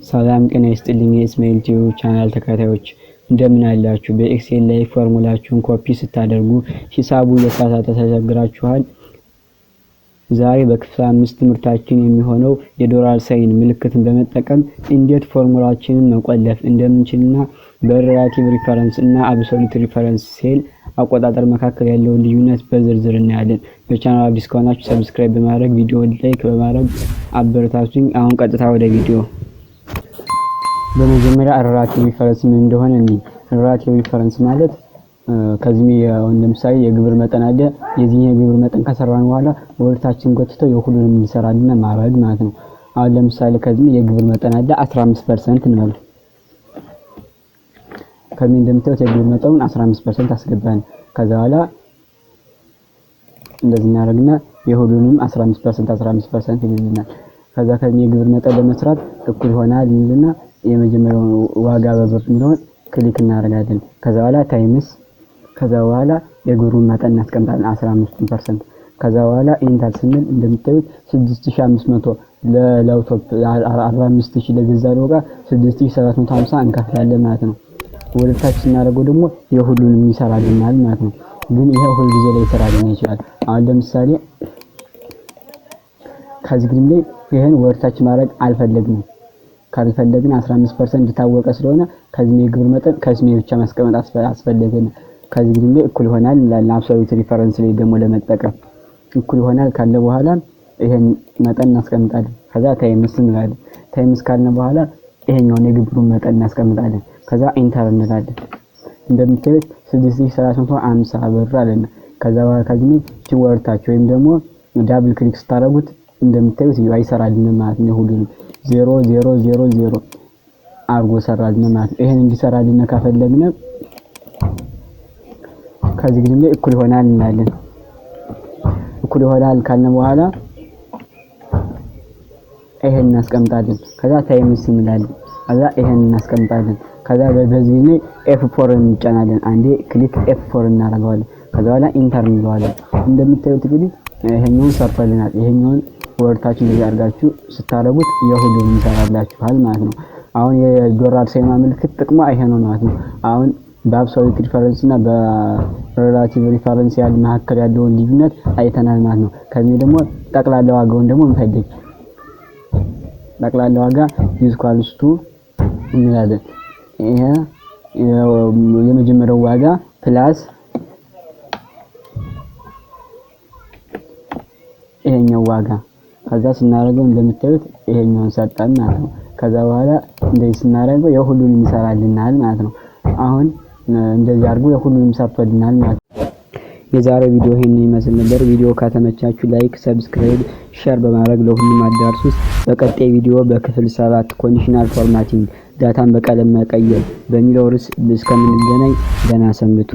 ሰላም ጤና ይስጥልኝ የእስማኤል ቲዩብ ቻናል ተከታታዮች እንደምን አላችሁ? በኤክሴል ላይ ፎርሙላችሁን ኮፒ ስታደርጉ ሂሳቡ እየተሳሳተ ተቸግራችኋል። ዛሬ በክፍል 5 ትምህርታችን የሚሆነው የዶላር ሳይን ምልክትን በመጠቀም እንዴት ፎርሙላችንን መቆለፍ እንደምንችልና በሪሌቲቭ ሪፈረንስ እና አብሶሉት ሪፈረንስ ሴል አቆጣጠር መካከል ያለውን ልዩነት በዝርዝር እናያለን። በቻናሉ አዲስ ከሆናችሁ ሰብስክራይብ በማድረግ ቪዲዮውን ላይክ በማድረግ አበረታቱኝ። አሁን ቀጥታ ወደ ቪዲዮ። በመጀመሪያ ሪሌቲቭ ሪፈረንስ ምን እንደሆነ እንይ። ሪሌቲቭ ሪፈረንስ ማለት ከዚህ ለምሳሌ የግብር መጠን አለ። የዚህ የግብር መጠን ከሰራን በኋላ ወርታችን ጎትተው የሁሉንም እንሰራልና ማድረግ ማለት ነው። አሁን ለምሳሌ ከዚህ የግብር መጠን አለ 15% እንበል። ከዚህ እንደምታዩት የግብር መጠኑን 15% አስገባን። ከዛ በኋላ እንደዚህ እናደርግና የሁሉንም 15% ይልልናል። ከዛ ከዚህ የግብር መጠን ለመስራት እኩል ይሆናል ይልና የመጀመሪያው ዋጋ በብር የሚሆን ክሊክ እናደርጋለን። ከዛ በኋላ ታይምስ ከዛ በኋላ የግብሩን መጠን እናስቀምጣለን 15%። ከዛ በኋላ ኢንተር ስንል እንደምታዩት 6500 ለላፕቶፕ 45000 ለገዛነው ጋር 6750 እንከፍላለን ማለት ነው። ወደታች እናደርገው ደግሞ የሁሉንም ይሰራልናል ማለት ነው። ግን ይሄ ሁሉ ጊዜ ላይ ይሰራልን ይችላል። አሁን ለምሳሌ ከዚህ ግን ላይ ይሄን ወደታች ማድረግ አልፈለግንም። ካልፈለግን 15% ታወቀ ስለሆነ ከዚህ የግብር መጠን ከዚህ ብቻ ማስቀመጥ አስፈለገን። ከዚህ ግን ላይ እኩል ይሆናል ለአብሶሉት ሪፈረንስ ላይ ደግሞ ለመጠቀም እኩል ይሆናል ካለ በኋላ ይሄን መጠን እናስቀምጣለን። ከዛ ታይምስ እንላለን። ታይምስ ካልን በኋላ ይሄኛውን የግብሩን መጠን እናስቀምጣለን። ከዛ ኢንተር እንላለን። እንደምታዩት 6750 ብር አለና ከዛ በኋላ ከዚህ ሲወርታችሁ ወይም ደግሞ ዳብል ክሊክ ስታረጉት እንደምታዩት አይሰራልንም ማለት ነው። ሁሉንም 0000 አርጎ ሰራልን ማለት ነው። ይሄን እንዲሰራልን ከፈለግን ከዚህ ግን ላይ እኩል ይሆናል እንላለን። እኩል ይሆናል ካልን በኋላ ይሄን እናስቀምጣለን። ከዛ ታይምስ እንላለን። ከዛ ይሄን እናስቀምጣለን። ከዛ በዚህ ላይ F4 እንጫናለን። አንዴ ክሊክ F4 እናደርጋለን። ከዛ በኋላ ኢንተር እንለዋለን። እንደምታዩት እንግዲህ ይሄኛውን ሰርቶልናል። ይሄኛውን ወርታችን እንደዚህ አድርጋችሁ ስታረጉት የሁሉንም ይሰራላችኋል ማለት ነው። አሁን የዶላር ሳይን ምልክት ጥቅሙ ይሄ ነው ማለት ነው። አሁን በአብሶሉት ሪፈረንስ እና በሪሌቲቭ ሪፈረንስ ያለ መካከል ያለውን ልዩነት አይተናል ማለት ነው። ከዚህ ደግሞ ጠቅላላ ዋጋውን ደግሞ እንፈልግ። ጠቅላላ ዋጋ ኢኳልስ ቱ እንላለን። ይሄ የመጀመሪያው ዋጋ ፕላስ ይሄኛው ዋጋ ከዛ ስናደርገው እንደምታዩት ይሄኛውን ሰጠን ማለት ነው። ከዛ በኋላ እንደዚህ ስናደርገው የሁሉንም ይሰራልናል ማለት ነው። አሁን እንደዚህ አድርጎ የሁሉንም ሰርቶልናል ማለት ነው። የዛሬው ቪዲዮ ይሄን ይመስል ነበር። ቪዲዮ ከተመቻችሁ ላይክ፣ ሰብስክራይብ፣ ሼር በማድረግ ለሁሉም አዳርሱ። በቀጣይ ቪዲዮ በክፍል 7 ኮንዲሽናል ፎርማቲንግ ዳታን በቀለም መቀየር በሚለው ርዕስ እስከምንገናኝ ደህና ሰንብቱ።